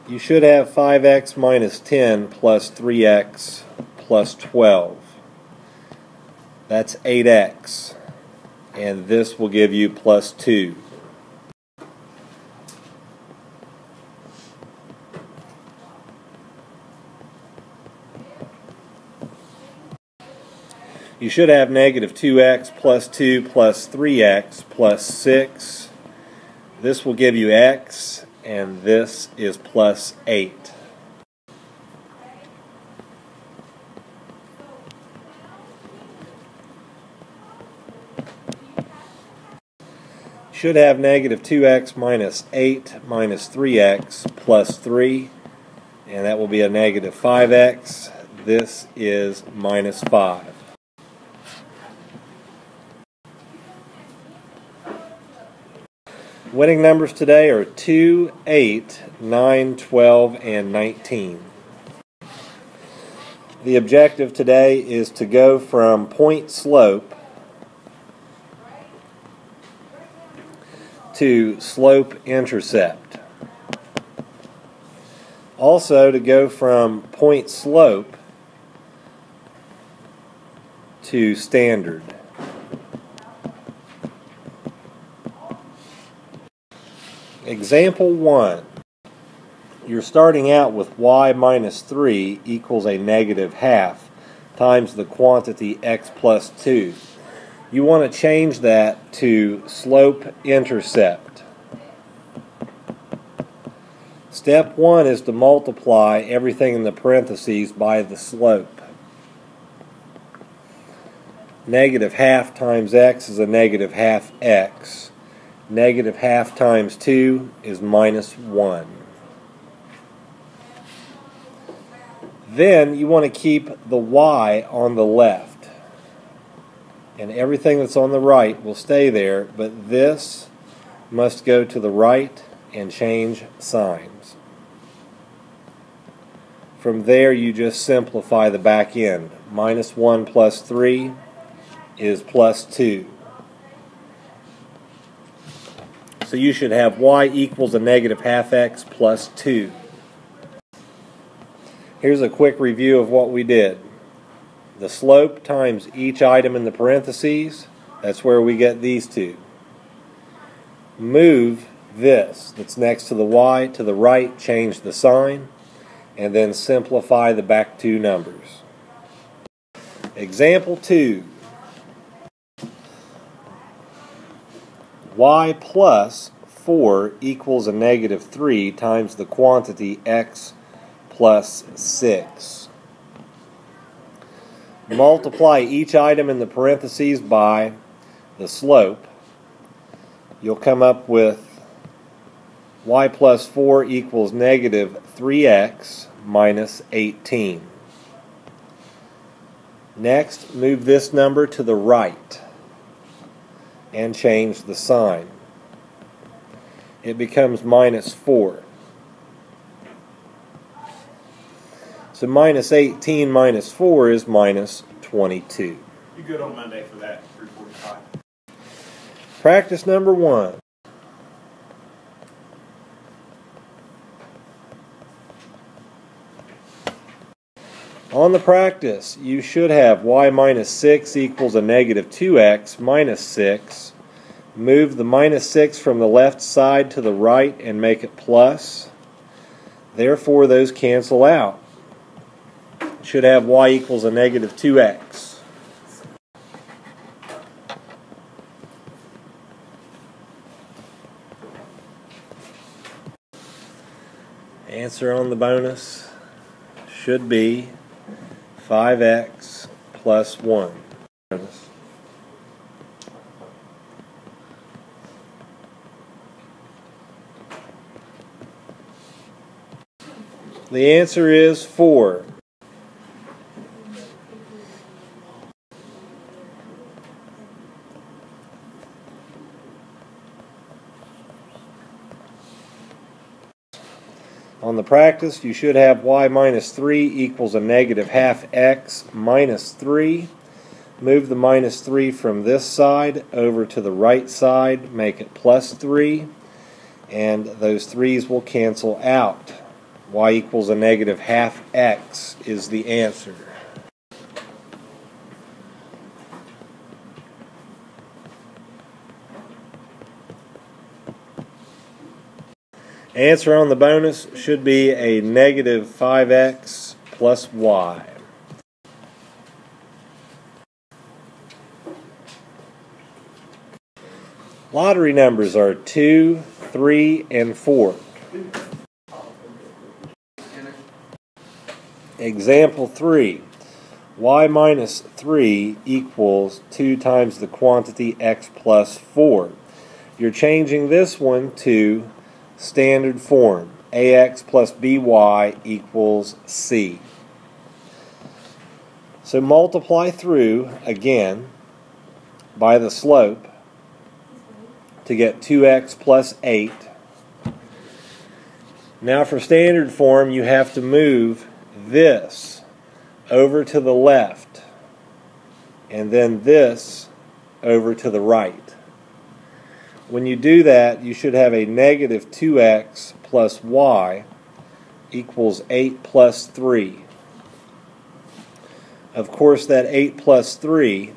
you should have 5x minus 10 plus 3x plus 12. That's 8x. And this will give you plus 2. You should have negative 2x plus 2 plus 3x plus 6. This will give you x, and this is plus 8. Should have negative 2x minus 8 minus 3x plus 3, and that will be a negative 5x. This is minus 5. Winning numbers today are 2, 8, 9, 12, and 19. The objective today is to go from point slope to slope-intercept. Also to go from point slope to standard. Example 1. You're starting out with y minus 3 equals a negative half times the quantity x plus 2. You want to change that to slope-intercept. Step 1 is to multiply everything in the parentheses by the slope. Negative half times x is a negative half x. Negative half times 2 is minus 1. Then you want to keep the y on the left. And everything that's on the right will stay there, but this must go to the right and change signs. From there you just simplify the back end. Minus 1 plus 3 is plus 2. So you should have y equals a negative half x plus 2. Here's a quick review of what we did. The slope times each item in the parentheses, that's where we get these two. Move this that's next to the y to the right, change the sign, and then simplify the back two numbers. Example 2. Y plus 4 equals a negative 3 times the quantity x plus 6. Multiply each item in the parentheses by the slope. You'll come up with y plus 4 equals negative 3x minus 18. Next, move this number to the right and change the sign. It becomes minus 4. So minus 18 minus 4 is minus 22. You good on Monday for that, 3:45. Practice number 1. On the practice, you should have y minus 6 equals a negative 2x minus 6. Move the minus 6 from the left side to the right and make it plus. Therefore, those cancel out. Should have y equals a negative 2x. Answer on the bonus should be 5x plus 1. The answer is 4. On the practice, you should have y minus 3 equals a negative half x minus 3. Move the minus 3 from this side over to the right side, make it plus 3, and those 3's will cancel out. Y equals a negative half x is the answer. Answer on the bonus should be a negative 5x plus y. Lottery numbers are 2, 3, and 4. Example 3. Y minus 3 equals 2 times the quantity x plus 4. You're changing this one to standard form. Ax plus by equals c. So multiply through, again, by the slope to get 2x plus 8. Now for standard form, you have to move this over to the left and then this over to the right. When you do that, you should have a negative 2x plus y equals 8 plus 3. Of course, that 8 plus 3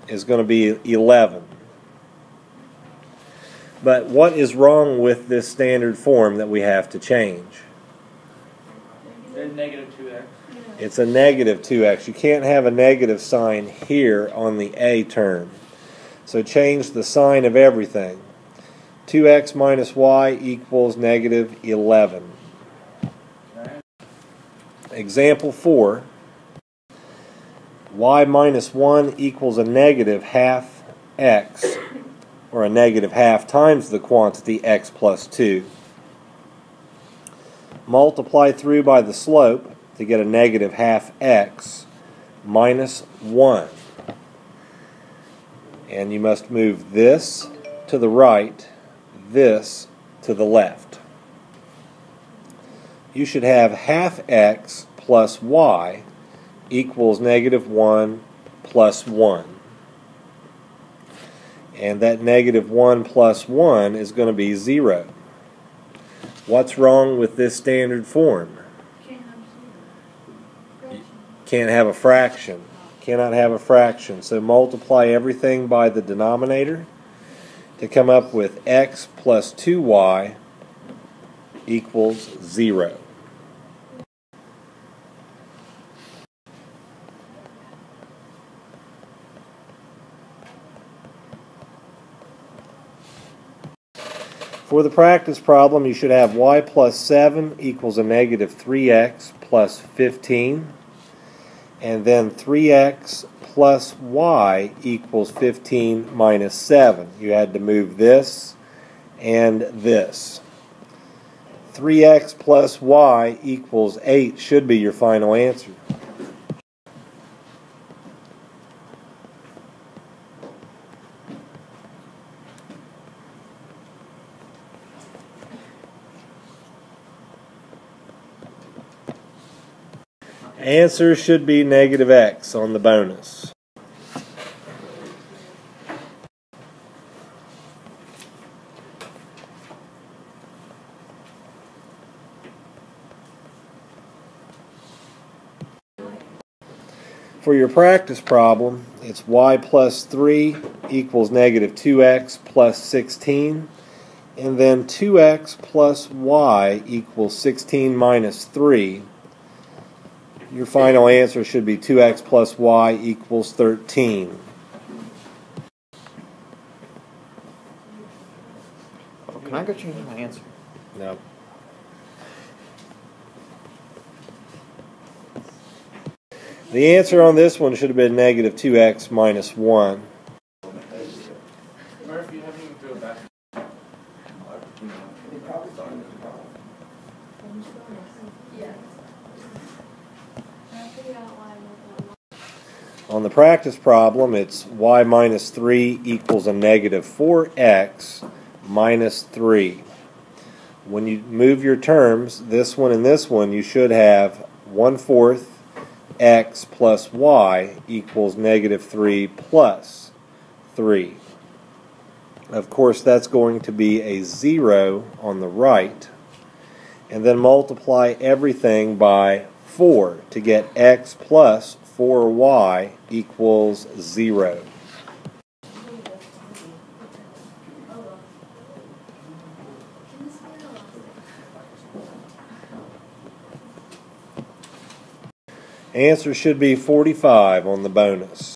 is going to be 11. But what is wrong with this standard form that we have to change? There's negative 2x. It's a negative 2x. You can't have a negative sign here on the a term. So change the sign of everything. 2x minus y equals negative 11. Example 4. Y minus 1 equals a negative half x, or a negative half times the quantity x plus 2. Multiply through by the slope to get a negative half x minus 1. And you must move this to the right, this to the left. You should have half x plus y equals negative 1 plus 1. And that negative 1 plus 1 is going to be 0. What's wrong with this standard form? Can't have a fraction. Cannot have a fraction. So multiply everything by the denominator to come up with x plus 2y equals 0. For the practice problem, you should have y plus 7 equals a negative 3x plus 15. And then 3x plus y equals 15 minus 7. You had to move this and this. 3x plus y equals 8 should be your final answer. Answer should be negative x on the bonus. For your practice problem, it's y plus 3 equals negative 2x plus 16, and then 2x plus y equals 16 minus 3. Your final answer should be 2x plus y equals 13. Can I go change my answer? No. The answer on this one should have been negative 2x minus 1. Murphy, you haven't even thrown back. On the practice problem, it's y minus 3 equals a negative 4x minus 3. When you move your terms, this one and this one, you should have 1/4 x plus y equals negative 3 plus 3. Of course, that's going to be a 0 on the right, and then multiply everything by 4 to get x plus 4y equals 0. Answer should be 45 on the bonus.